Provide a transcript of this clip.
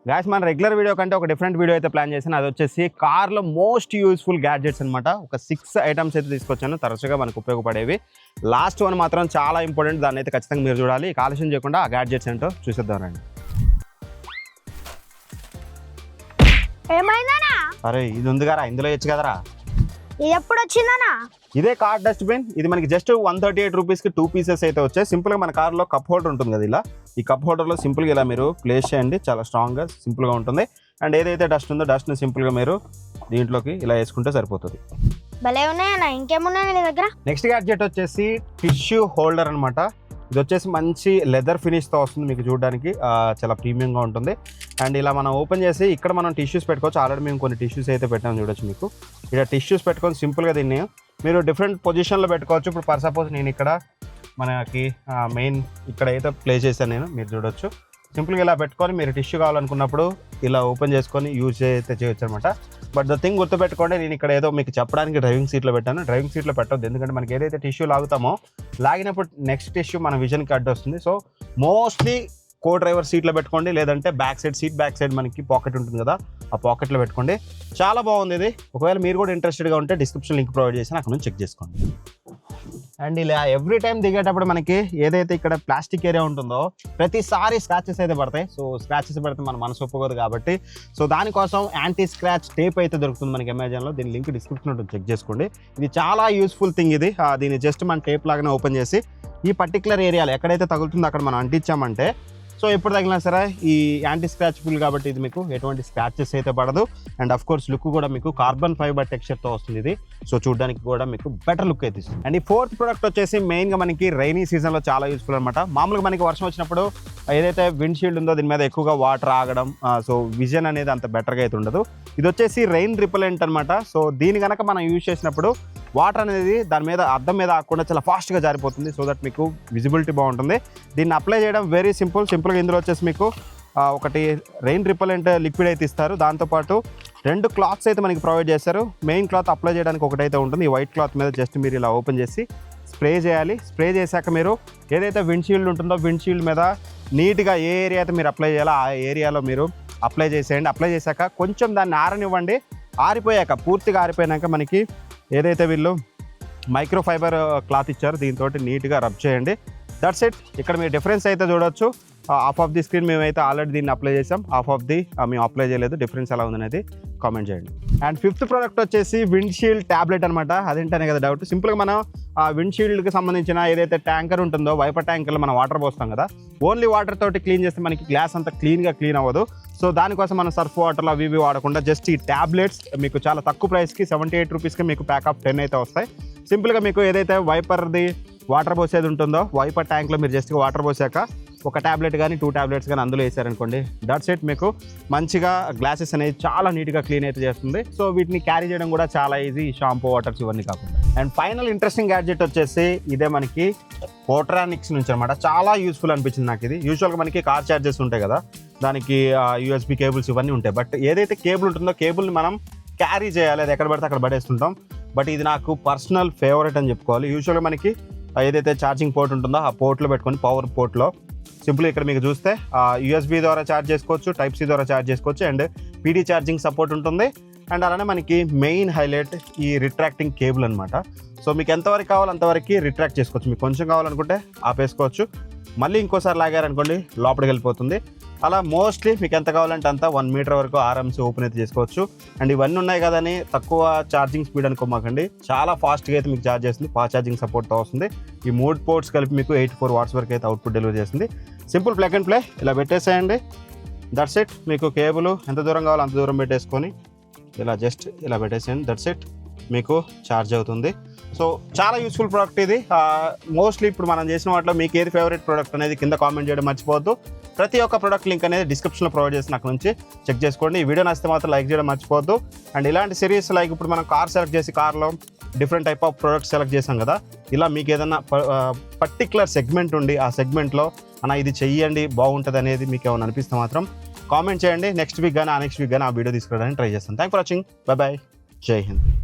Guys మన regular video కంటే ఒక డిఫరెంట్ వీడియో అయితే ప్లాన్ చేశాను. అది వచ్చేసి కార్లో మోస్ట్ యూస్ఫుల్ గ్యాడ్జెట్స్ అనమాట. ఒక 6 ఐటమ్స్ అయితే తీసుకొచ్చాను, తరచుగా మనకు ఉపయోగపడేవి. లాస్ట్ వన్ మాత్రం చాలా ఇంపార్టెంట్, దాన్ని అయితే ఖచ్చితంగా మీరు చూడాలి. ఆలస్యం చేయకుండా ఆ గ్యాడ్జెట్స్ ఏంటో చూసేద్దాం రండి. అరే ఇది ఉంది కదా, ఇందులో ఇచ్చు కదరా. ఎప్పుడు వచ్చిందనా? ఇదే కార్ డస్ట్బిన్. ఇది మనకి జస్ట్ 138 రూపీస్కి 2 పీసెస్ అయితే వచ్చాయి. సింపుల్గా మన కార్లో కప్ హోల్డర్ ఉంటుంది కదా, ఇలా ఈ కప్ హోల్డర్లో సింపుల్గా ఇలా మీరు ప్లేస్ చేయండి. చాలా స్ట్రాంగ్గా సింపుల్గా ఉంటుంది. అండ్ ఏదైతే డస్ట్ ఉందో డస్ట్ని సింపుల్గా మీరు దీంట్లోకి ఇలా వేసుకుంటే సరిపోతుంది. భలే ఉన్నాయన్నా. ఇంకేమున్నాయి నీ దగ్గర? నెక్స్ట్ గ్యాడ్జెట్ వచ్చేసి టిష్యూ హోల్డర్ అనమాట. ఇది వచ్చేసి మంచి లెదర్ ఫినిష్తో వస్తుంది, మీకు చూడడానికి చాలా ప్రీమియంగా ఉంటుంది. అండ్ ఇలా మనం ఓపెన్ చేసి ఇక్కడ మనం టిష్యూస్ పెట్టుకోవచ్చు. ఆల్రెడీ మేము కొన్ని టిష్యూస్ అయితే పెట్టాము, చూడొచ్చు మీకు. ఇలా టిష్యూస్ పెట్టుకొని సింపుల్గా దీన్ని మీరు డిఫరెంట్ పొజిషన్లో పెట్టుకోవచ్చు. ఇప్పుడు ఫర్ సపోజ్ నేను ఇక్కడ మనకి మెయిన్ ఇక్కడ అయితే ప్లేస్ చేశాను నేను, మీరు చూడొచ్చు. సింపుల్గా ఇలా పెట్టుకొని మీరు టిష్యూ కావాలనుకున్నప్పుడు ఇలా ఓపెన్ చేసుకొని యూజ్ అయితే చేయొచ్చు అనమాట. బట్ ద థింగ్ గుర్తుపెట్టుకోండి, నేను ఇక్కడ ఏదో మీకు చెప్పడానికి డ్రైవింగ్ సీట్లో పెట్టాను. డ్రైవింగ్ సీట్లో పెట్టొద్దు, ఎందుకంటే మనకి ఏదైతే టిష్యూ లాగుతామో లాగినప్పుడు నెక్స్ట్ టిష్యూ మన విజన్కి అడ్డు వస్తుంది. సో మోస్ట్లీ కో డ్రైవర్ సీట్లో పెట్టుకోండి, లేదంటే బ్యాక్ సైడ్ మనకి పాకెట్ ఉంటుంది కదా, ఆ పాకెట్లో పెట్టుకోండి. చాలా బాగుంది ఇది. ఒకవేళ మీరు కూడా ఇంట్రెస్టెడ్గా ఉంటే డిస్క్రిప్షన్ లింక్ ప్రొవైడ్ చేసి అక్కడ నుంచి చెక్ చేసుకోండి. అండ్ ఇలా ఎవ్రీ టైం దిగేటప్పుడు మనకి ఏదైతే ఇక్కడ ప్లాస్టిక్ ఏరియా ఉంటుందో ప్రతిసారి స్క్రాచెస్ అయితే పడతాయి. సో స్క్రాచెస్ పడితే మన మనసు ఒప్పుకోదు కాబట్టి సో దానికోసం యాంటీ స్క్రాచ్ టేప్ అయితే దొరుకుతుంది మనకి అమెజాన్లో. దీని లింక్ డిస్క్రిప్షన్ ఉంటుంది, చెక్ చేసుకోండి. ఇది చాలా యూస్ఫుల్ థింగ్ ఇది. దీన్ని జస్ట్ మన టేప్ లాగానే ఓపెన్ చేసి ఈ పర్టికులర్ ఏరియాలో ఎక్కడైతే తగులుతుందో అక్కడ మనం అంటించామంటే సో ఎప్పుడు తగిలినా సరే ఈ యాంటీ స్క్రాచ్ ఫుల్ కాబట్టి ఇది మీకు ఎటువంటి స్క్రాచెస్ అయితే పడదు. అండ్ అఫ్ కోర్స్ లుక్ కూడా మీకు కార్బన్ ఫైబర్ టెక్స్చర్తో వస్తుంది ఇది. సో చూడడానికి కూడా మీకు బెటర్ లుక్ అయితే ఇస్తుంది. అండ్ ఈ ఫోర్త్ ప్రోడక్ట్ వచ్చేసి మెయిన్గా మనకి రైనీ సీజన్లో చాలా యూస్ఫుల్ అనమాట. మామూలుగా మనకి వర్షం వచ్చినప్పుడు ఏదైతే విండ్ షీల్డ్ ఉందో దీని మీద ఎక్కువగా వాటర్ ఆగడం, సో విజన్ అనేది అంత బెటర్గా అయితే ఉండదు. ఇది వచ్చేసి రెయిన్ రిపెలెంట్ అనమాట. సో దీని కనుక మనం యూజ్ చేసినప్పుడు వాటర్ అనేది దాని మీద అద్దం మీద ఆగకుండా చాలా ఫాస్ట్గా జారిపోతుంది. సో దట్ మీకు విజిబిలిటీ బాగుంటుంది. దీన్ని అప్లై చేయడం వెరీ సింపుల్గా ఇందులో వచ్చేసి మీకు ఒకటి రెయిన్ రిపెలెంట్ లిక్విడ్ అయితే ఇస్తారు. దాంతోపాటు 2 క్లాత్స్ అయితే మనకి ప్రొవైడ్ చేస్తారు. మెయిన్ క్లాత్ అప్లై చేయడానికి ఒకటైతే ఉంటుంది. ఈ వైట్ క్లాత్ మీద జస్ట్ మీరు ఇలా ఓపెన్ చేసి స్ప్రే చేయాలి. స్ప్రే చేశాక మీరు ఏదైతే విండ్షీల్డ్ ఉంటుందో విండ్షీల్డ్ మీద నీట్గా ఏ ఏరియా అయితే మీరు అప్లై చేయాలో ఆ ఏరియాలో మీరు అప్లై చేసేయండి. అప్లై చేశాక కొంచెం దాన్ని ఆరనివ్వండి. ఆరిపోయాక పూర్తిగా ఆరిపోయాక మనకి ఏదైతే వీళ్ళు మైక్రోఫైబర్ క్లాత్ ఇచ్చారో దీంతో నీట్గా రబ్ చేయండి. That's it. ఇక్కడ మీరు డిఫరెన్స్ అయితే చూడొచ్చు. హాఫ్ ఆఫ్ ది స్క్రీన్ మేమైతే ఆల్రెడీ దీన్ని అప్లై చేసాం, హాఫ్ ఆఫ్ ది మేము అప్లై చేయలేదు. డిఫరెన్స్ ఎలా ఉందనేది కామెంట్ చేయండి. అండ్ ఫిఫ్త్ ప్రోడక్ట్ వచ్చేసి విండ్షీల్డ్ ట్యాబ్లెట్ అనమాట. అదేంటనే కదా డౌట్. సింపుల్గా మనం ఆ విండ్షీల్డ్కి సంబంధించిన ఏదైతే ట్యాంకర్ ఉంటుందో వైపర్ ట్యాంకర్లో మనం వాటర్ పోస్తాం కదా, ఓన్లీ వాటర్ తోటి క్లీన్ చేస్తే మనకి గ్లాస్ అంతా క్లీన్ అవ్వదు. సో దానికోసం మనం సర్ఫ్ వాటర్లో అవి వాడకుండా జస్ట్ ఈ ట్యాబ్లెట్స్ మీకు చాలా తక్కువ ప్రైస్కి 78 రూపీస్కి మీకు ప్యాక్ ఆఫ్ 10 అయితే వస్తాయి. సింపుల్గా మీకు ఏదైతే వైపర్ది వాటర్ పోసేది ఉంటుందో వైపర్ ట్యాంక్లో మీరు జస్ట్ వాటర్ పోసాక ఒక ట్యాబ్లెట్ కానీ 2 ట్యాబ్లెట్స్ కానీ అందులో వేసారనుకోండి, దట్స్ ఇట్. మీకు మంచిగా గ్లాసెస్ అనేది చాలా నీట్గా క్లీన్ అయితే చేస్తుంది. సో వీటిని క్యారీ చేయడం కూడా చాలా ఈజీ, షాంపూ వాటర్స్ ఇవన్నీ కాకుండా. అండ్ ఫైనల్ ఇంట్రెస్టింగ్ గ్యాడ్జెట్ వచ్చేసి ఇదే మనకి పోట్రానిక్స్ నుంచి అనమాట. చాలా యూస్ఫుల్ అనిపించింది నాకు ఇది. యూజువల్గా మనకి కార్ ఛార్జెస్ ఉంటాయి కదా, దానికి యూఎస్బీ కేబుల్స్ ఇవన్నీ ఉంటాయి. బట్ ఏదైతే కేబుల్ ఉంటుందో కేబుల్ని మనం క్యారీ చేయాలి, అది ఎక్కడ పడితే అక్కడ పడేస్తుంటాం. బట్ ఇది నాకు పర్సనల్ ఫేవరెట్ అని చెప్పుకోవాలి. యూజువల్గా మనకి ఏదైతే ఛార్జింగ్ పోర్ట్ ఉంటుందో ఆ పోర్ట్లో పెట్టుకొని పవర్ పోర్ట్లో సింపుల్ ఇక్కడ మీకు చూస్తే యూఎస్బీ ద్వారా ఛార్జ్ చేసుకోవచ్చు, టైప్ సి ద్వారా ఛార్జ్ చేసుకోవచ్చు. అండ్ పీడీ ఛార్జింగ్ సపోర్ట్ ఉంటుంది. అండ్ అలానే మనకి మెయిన్ హైలైట్ ఈ రిట్రాక్టింగ్ కేబుల్ అనమాట. సో మీకు ఎంతవరకు కావాలో అంతవరకు రిట్రాక్ట్ చేసుకోవచ్చు. మీకు కొంచెం కావాలనుకుంటే ఆపేసుకోవచ్చు, మళ్ళీ ఇంకోసారి లాగారనుకోండి లోపలికి వెళ్ళిపోతుంది. అలా మోస్ట్లీ మీకు ఎంత కావాలంటే అంత 1 మీటర్ వరకు ఆరామ్స్ ఓపెన్ అయితే చేసుకోవచ్చు. అండ్ ఇవన్నీ ఉన్నాయి కదని తక్కువ ఛార్జింగ్ స్పీడ్ అనుకోమాకండి, చాలా ఫాస్ట్గా అయితే మీకు ఛార్జ్ చేస్తుంది. ఫాస్ట్ ఛార్జింగ్ సపోర్ట్తో వస్తుంది. ఈ 3 పోర్ట్స్ కలిపి మీకు 84 వాట్స్ వరకు అయితే అవుట్పుట్ డెలివరీ చేస్తుంది. సింపుల్ ప్లగ్ అండ్ ప్లే, ఇలా పెట్టేసేయండి. That's it. మీకు కేబుల్ ఎంత దూరం కావాలో అంత దూరం పెట్టేసుకొని ఇలా జస్ట్ ఇలా పెట్టేసేయండి. దట్స్ ఇట్, మీకు ఛార్జ్ అవుతుంది. సో చాలా యూస్ఫుల్ ప్రోడక్ట్ ఇది. మోస్ట్లీ ఇప్పుడు మనం చేసిన వాటిలో మీకు ఏది ఫేవరెట్ ప్రోడక్ట్ అనేది కింద కామెంట్ చేయడం మర్చిపోవద్దు. ప్రతి ఒక్క ప్రోడక్ట్ లింక్ అనేది డిస్క్రిప్షన్లో ప్రొవైడ్ చేసి నాకు నుంచి చెక్ చేసుకోండి. ఈ వీడియో నచ్చితే మాత్రం లైక్ చేయడం మర్చిపోవద్దు. అండ్ ఇలాంటి సిరీస్ లైక్ ఇప్పుడు మనం కార్ సెలెక్ట్ చేసి కార్లో different type of products select చేసాం కదా, ఇలా మీకు ఏదైనా పర్టికులర్ సెగ్మెంట్ ఉండి ఆ సెగ్మెంట్లో అన్న ఇది చెయ్యండి బాగుంటుంది అనేది మీకు ఏమైనా అనిపిస్తే మాత్రం కామెంట్ చేయండి. నెక్స్ట్ వీక్ కానీ ఆ వీడియో తీసుకురావడానికి ట్రై చేస్తాను. Thank for watching. Bye bye. Jai Hind.